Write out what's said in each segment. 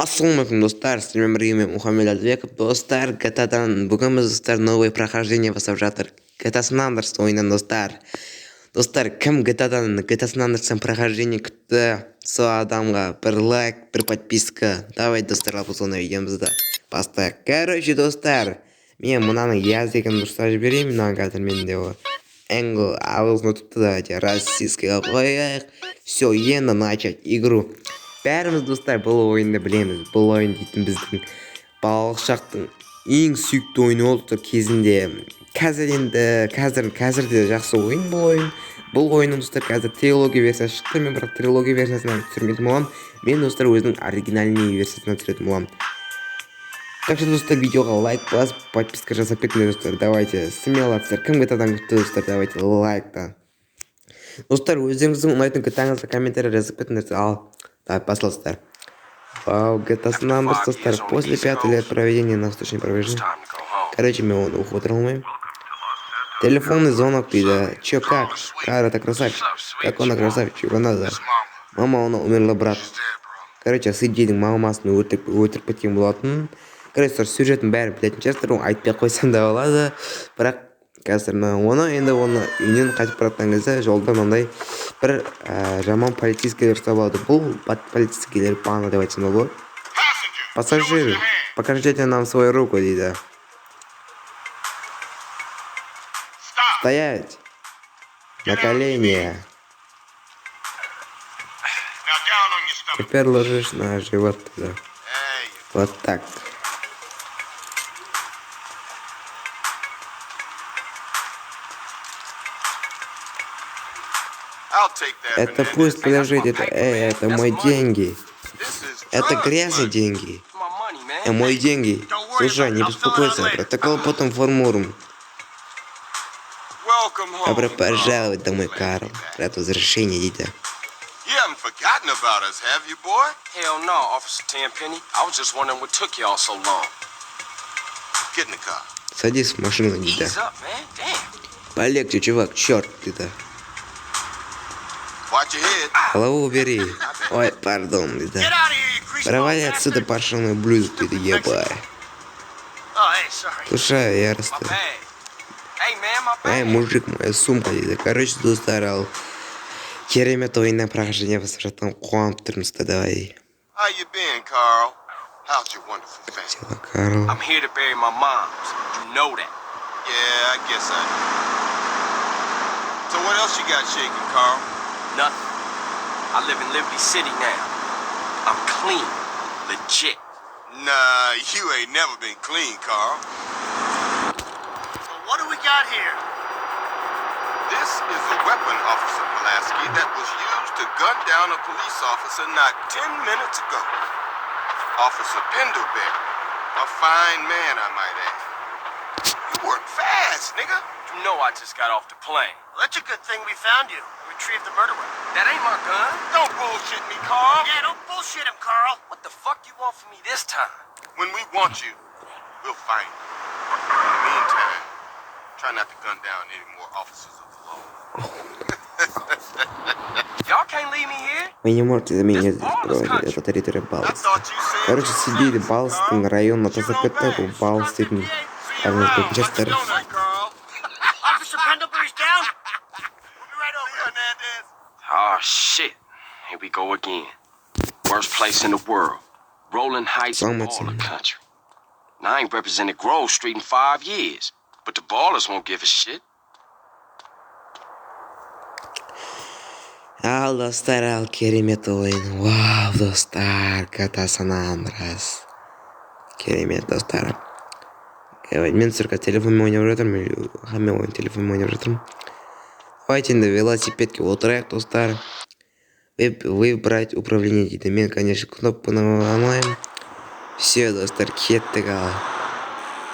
Ассалаумалейкум, достар, с вами Римем Мухаммед Альбеков. Достар, GTA'дан бүгін біз достар новый прохождение бастап жатыр. GTA San Andreas ойынан достар. Достар, кім GTA San Andreas'тан прохождение күтті? Сол адамға бір лайк, бір подписка. Давай, достар, соны видеомызды бастайық. Короче, достар, мен мынаны яз деген дұрыстап жіберейін. Мынаны қазір менде ол Энгл ауызын тұтты. Давайте российскийға қояйық. Все, енді начать игру. Бәріміз достар бұл ойынды білеміз. Бұл ойын дейтін біздің балалық шақтың ең сүйікті ойыны болды кезінде. Қазір де жақсы ойын бұл ойын. Бұл ойынның достар қазір трилогия версиясы шықты. Мен бірақ трилогия версиясынан түсірмейтін боламын. Мен достар өзінің оригинальный версиясынан түсіретін боламын. Так что, достар, видеоға лайк басып, подписка жасап кетіңдер, достар. Давайте, смело достар. Кім GTA'дан күтті, достар, давайте лайктан. Достар, өздеріңіздің ұнайтын GTA'ңызды комментарий жазып кетіңдер. Ал, давай, посластар. Вау, GTA San Andreas, достар, после 5 лет проведения на восточной проведения. Короче, мен оны оқып отыра алмаймын. Телефонный звонок дейді. Чё, как? Кара, это красавчик. Как он красавчик? Его надо. Мама, она умерла, брат. Короче, сидейдің мамасын өлтіріп кеткен болатын. Короче, сюжетін бәрі білетін шығарсыздар, оны айтпай қойсам да болады. Бірақ қазір оны үйінен қайтып баратқан кезде жолда мынандай бір жаман полицейскийлер ұстап алады. Бұл полицейскийлер баны деп айтсам болады. Пассажир, покажите нам свою руку дейді. Стоять! На колени! Теперь ложишь на живот туда. Вот так. Это пусть полежит, это мои деньги. Это грязные деньги. Мои деньги. Слушай, не беспокойся, протокол потом формируем. Добро пожаловать домой, Карл. Рад возвращения, дитя. You haven't forgotten about us, have you, boy? Hell no, Officer Tenpenny. I was just wondering what took y'all so long. Get in the car. Садись в машину, дитя. Полегче, чувак, черт ты-то. Голову убери. Ой, пардон, дитя. Провали отсюда, паршивый блюз, ты ебай. Слушай, я расту. Эй, мужик, моя сумка, дитя. Короче, тут старал. Керемет ойыннан прохождение бастап жатқан қуанып тұрмыз да, давай. How you been, Carl? How's your wonderful family? Дела, Карл. I'm here to bury my moms. You know that. Yeah, I guess I do. So what else you got shaking, Carl? Nothing. I live in Liberty City now. I'm clean. Legit. Nah, you ain't never been clean, Carl. So what do we got here? This is a weapon, Officer Pulaski, that was used to gun down a police officer not 10 minutes ago. Officer Pendlebury. A fine man, I might add. You work fast, nigga. You know I just got off the plane. Well, that's a good thing we found you. Retrieved the murder weapon. That ain't my gun. Don't bullshit me, Carl. Yeah, don't bullshit him, Carl. What the fuck you want from me this time? When we want you, we'll find you. In the meantime, try not to gun down any more officers of the law. Y'all can't leave me here. Вы не можете заменить здесь проводить, это территория Баллас. Короче, сидели Балластың районына таза кетті, бұл Баллас дейтін арнайы көпіншестер. Officer Pendlebury's down. We'll be right over. Oh shit. Here we go again. Worst place in the world. Rolling Heights and Baller Country. Now I ain't represented Grove Street in 5 years. But the ballers won't give a shit. Ал, достар, ал, керемет ойын. Вау, достар, GTA San Andreas. Керемет, достар. Мен сырқа телефонмен ойнап жатырмын, хаммен ойын телефонмен ойнап жатырмын. Давайте енді велосипедке отырайық, достар. Выбрать управление дейді. Мен, конечно, кнопканы алмаймын. Все, достар, кеттік ал.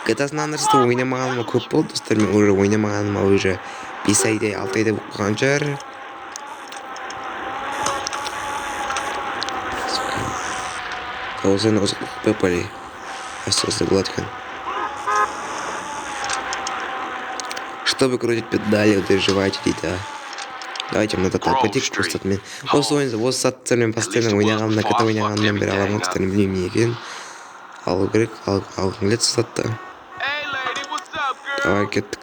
GTA San Andreas'ты ойнамағаныма көп болды, достар. Мен уже ойнамағаныма уже 5 айдай, 6 айдай болған шығар. Колосы на узких попали. Остался гладко. Чтобы крутить педали, удерживайте, да. Давайте мына заттарды кетейік просто мен осы заттармен постоянно ойнағанымда кт ойнағанымнан бері аламын кстати білмеймін не екенін алу керек алғым келеді сол затты. Давай кеттік.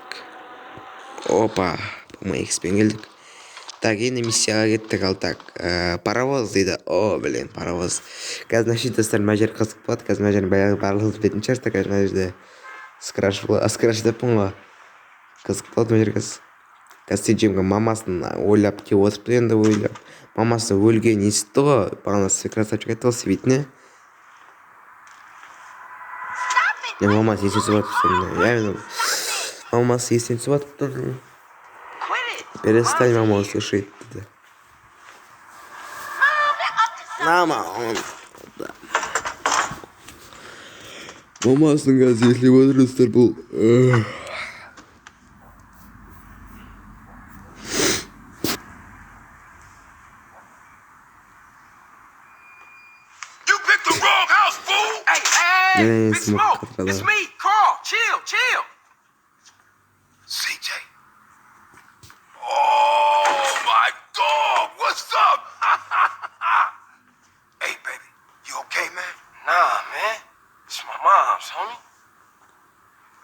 Опа, мы экспен келдік. Так, енді миссияға кеттік. Ал так, паровоз дейді. О, блин, паровоз. Қазір значит достар мына жер қызық болады. Қазір мына жердің барлығын білетін шығарсыздар. Қазір мына жерде скраш деппін ғой. Қызық болады мына жер қазір. Қазір Сиджимға мамасын ойлап деп отырыпты енді ойлап. Мамасы өлген естіді ғой. Бағана красавчик айтты ғой свитіне. Мамасы есен түсіп жатыр. Мамасы есен түсіп жатыр. Перестань, мама, услышит. Мама, он... Мамасының қазір если отырыстар бұл... You picked the wrong house, fool! Hey, Big Smoke, it's me, Carl. Chill. CJ. Oh, my dog! What's up? Hey, baby. You okay, man? Nah, man. It's my mom's, homie.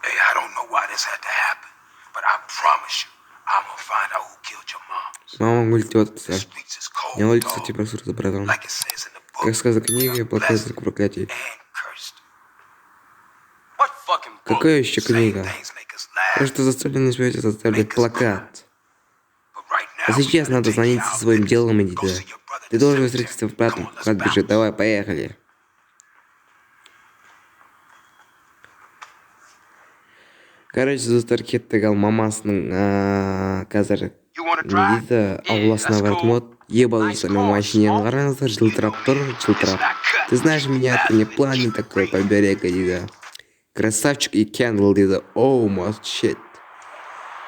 Hey, I don't know why this had to happen, but I promise you, I'm gonna find out who killed your mom. Мама ультет, This speaks his cold не ультит, dog, типа, с братом. like it says in the book. Как сказано в книге, Blessed проклятие. and cursed. What fucking book? Какая еще Same книга? things make us laugh, То, что заставили на свете заставить плакат. but right now, А сейчас we gotta надо take звонить you со out своим and делом go иди. see your brother Ты in должен the встретиться в cemetery. братом Come on, let's кладбище. bounce. Давай, поехали. Короче, достар кеттік ал мамасының қазір You wanna не drive? дейді ауласына that's бардым cool. вот ебалуса на машинені қараңыздар жылтырап тұр жылтырап. Ты знаешь меня это не плане такой поберега дейді. Красавчик и Кендл дейді. Оу, shit.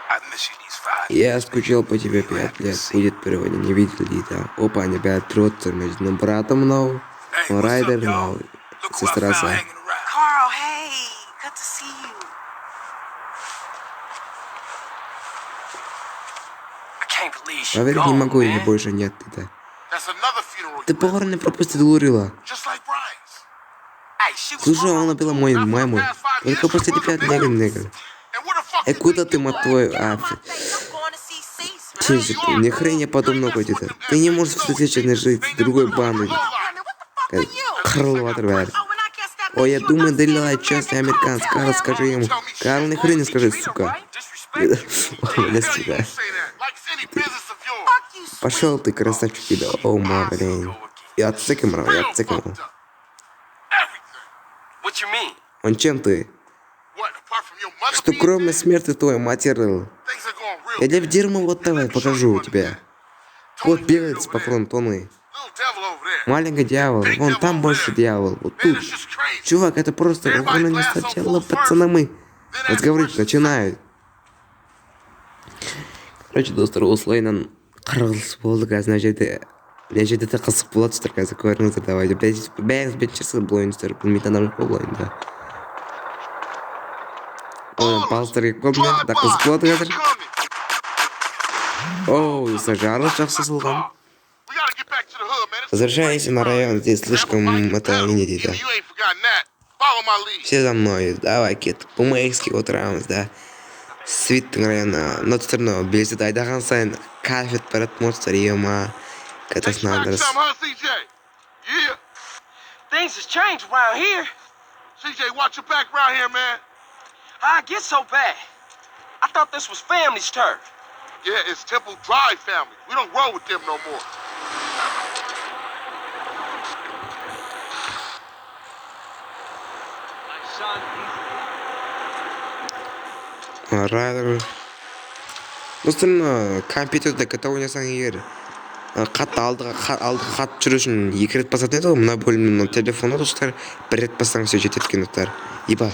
I miss you these 5 Я скучал по тебе 5 лет. Будет переводе не видел дейді. Опа, не бәрі тұрып тұр между братом мынау, Hey, what's Райдер up, y'all? мынау, Look who I found сестрасы. hanging around. Carl, hey, good to see you. I can't believe she Поверить не gone, могу, ее man. больше нет дейді. That's another funeral Ты you похороны пропустил, Гурила. just like Brian's. Hey, she was Слушай, он убила мой Not for the маму. past 5 Только years, после she тебя wasn't негр. And where the fuck you Куда think ты, you мать went? твою, My face, I'm going to see Cease, man. Чизик, ни хрена подобного дейді. Ты не можешь встречать жить с другой бандой. What the fuck are you? Қырылыватыр бәрі. Oh, and I guess that Ой, makes я you думаю, an Далила upstanding частный American американец. cartel, Карл, huh? скажи ему. Карл, ни хрена скажи, сука. disrespect. Блядь, Hell you сука. gonna say that? Like it's any business of yours. Fuck you, sweet. Пошел ты, красавчик, да. О, ма, блин. Я отциком, Real я отциком. fucked up. Everything. What you mean? Он чем ты? What, apart from your mother Что being кроме dead, смерти твоей матери. things are going real Я для good. дерьма вот давай, покажу тебе. Вот бегает по фронтоны. Little devil over there. Маленький дьявол. Вон там больше дьявол. Вот тут. Man, it's just crazy. Чувак, это просто охрана не сначала пацаны мы разговаривать начинают. Короче, достар, осылайынан қырғыз болды қазір мына жерде де қызық болады достар қазір көріңіздер давайте бәріңіз білетін шығарсыздар бұл ойынды білмейтін адамдар көп бұл ойынды. Балыстар келіп қалды ма? Да қызық болады қазір. Оу, достар, жарылыс жақсы салған. We gotta get back to the hood, man. It's Возвращайся на район, здесь слишком это не дейді. You ain't forgotten that. Follow my lead. Все за мной, давай кеттік. По-моекски отырамыз, да. Свиттің районы, но түсірді белеседі айдаған сайын кафет барады монстр, ема. Hey, Катасын smack андырыс. some, huh, CJ? Yeah. Things has changed around here. CJ, watch your back around here, man. How I get so bad? I thought this was family's turf. Yeah, it's Temple Drive family. We don't roll with them no more. Райдер. Достар, компьютерде ката ойнасаң егер қатты алдыға хат жүру үшін 2 рет басатын еді ғой мына бөлімнің телефоны достар 1 рет бассаң все жетеді екен достар. Иба.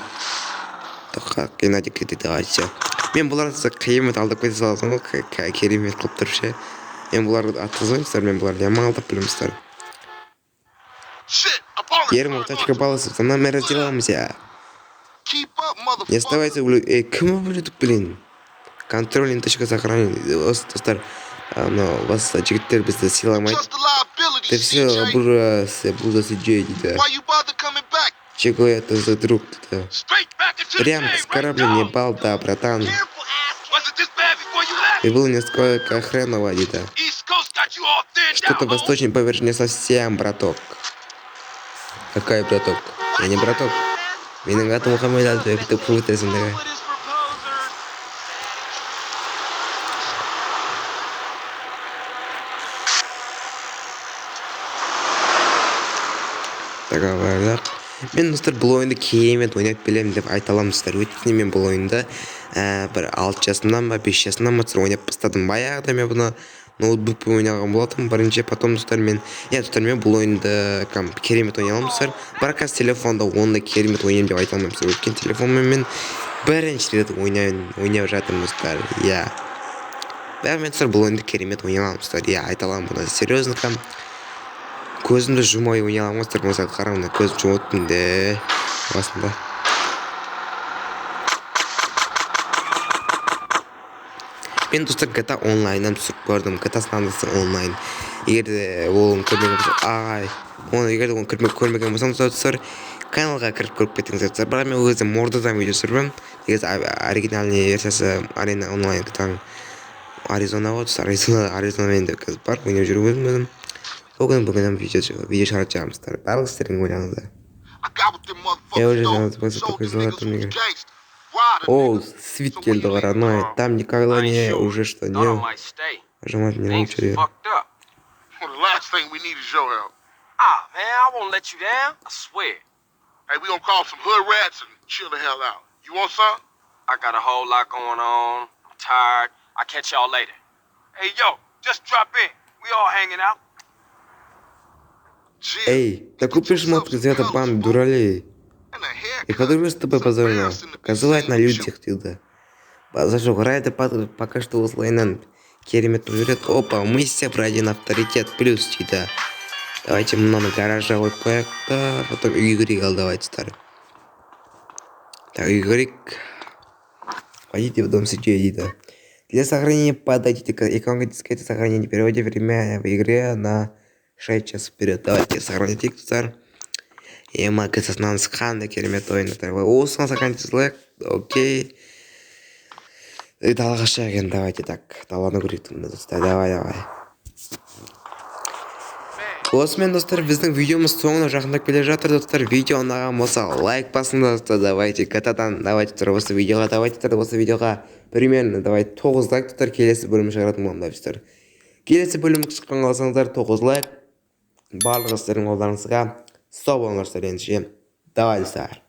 Так, Геннадий кетеді, давай, все. Мен бұларды қиямет алдап кете саласың ғой, керемет қылып тұрып ше. Мен бұларды атқызбаймын, мен бұларды яман алдап білемін. Shit, apologize. Ерім, тачка баласы, тогда мы разделаемся. Keep up, motherfucker. Не оставайся, кім өледі, блин. Контроль точка сохранения. Достар, анау басқа жігіттер бізді сыйламайды. Just a liability, Ты все CJ. буду сидеть, дейді. Why you bother coming back? Чего это за друг, дейді. Straight back into the Прям game, с right? корабля не бал, да, братан. Careful, ass. Was it this bad before you left? И было несколько хреново, дейді. East Coast got you all thinned Что-то out, восточный побережье не совсем, браток. Какая браток? Я не браток. Менің атым Мұхаммед Алды, ты путаешься, да. Тағаларлық. Мен достар бұл ойынды керемет ойнап білемін деп айта аламын достар. Өйткені мен бұл ойынды бір 6 жасымнан ба 5 жасымнан ба ойнап бастадым. Баяғыда мен бұны ноутбукпен ойнаған болатынмын бірінші. Потом достар мен бұл ойынды керемет ойнай аламын достар. Бірақ қазір телефонда онда керемет ойнаймын деп айта алмаймын достар. Өйткені телефонмен мен бірінші рет ойнап жатырмын достар. Бірақ мен достар бұл ойынды керемет ойнай аламын достар. Айта аламын бұны серьезно көзімді жұмай ойнай аламын достар. Мысалы қараңдар, көзім жұмыптым де басында. Мен достар GTA онлайннан түсіп көрдім. GTA San Andreas онлайн. Егер оны көрмеген болсам, достар, каналға кіріп көріп кетіңіздер достар. Бірақ мен өзім мордадан видео түсірмін. Негізі оригинальный версиясы Arena онлайн GTA Аризона ғой достар. Аризонамен де қазір бар. Ойнап жүріп өзім. Бүгін видео шығарып жағамыз достар. Барлық істерін ойлаңыздар. Я уже знал, что О, свит келді қара, там никогда не уже что не нажимать не научили. Well, the last thing we need is your help. Man, I won't let you down. I swear. Hey, we gonna call some hood rats and chill the hell out. You want some? I got a whole lot going on. I'm tired. I'll catch y'all later. Hey, yo, just drop in. We all hanging out. Эй, да купишь шмотки цвета панды, дуралей. И подружка с тобой позорно. Казалать на людях туда. Зашел райда пока что услайнан. Керемет уверит. Опа, мы все пройдем авторитет плюс туда. Давайте много гаража вот проекта. Потом Игорик давайте старый. Так, Игорик. Пойдите в дом сидеть, да. Для сохранения подайте иконку дискеты сохранения. Переводите время в игре на 6 часов вперед. Давайте сохраните царь. И мы к нам с ханды керемет ойын. Усын сохраните окей. И далаға шаген, давайте так. Даланы көретін достар. Давай. Осымен достар, біздің видеомыз соңына жақындап келе жатыр достар. Видео ұнаған болса лайк басыңдар достар. Давайте катадан, давайте тұр осы видеоға примерно давайте 9 лайк достар. Келесі бөлім шығаратын боламын достар. Келесі бөлім шыққан қалсаңыздар 9 лайк. Барлық істерің қолдарыңызға сау болыңыздар ендеше. Давай достар.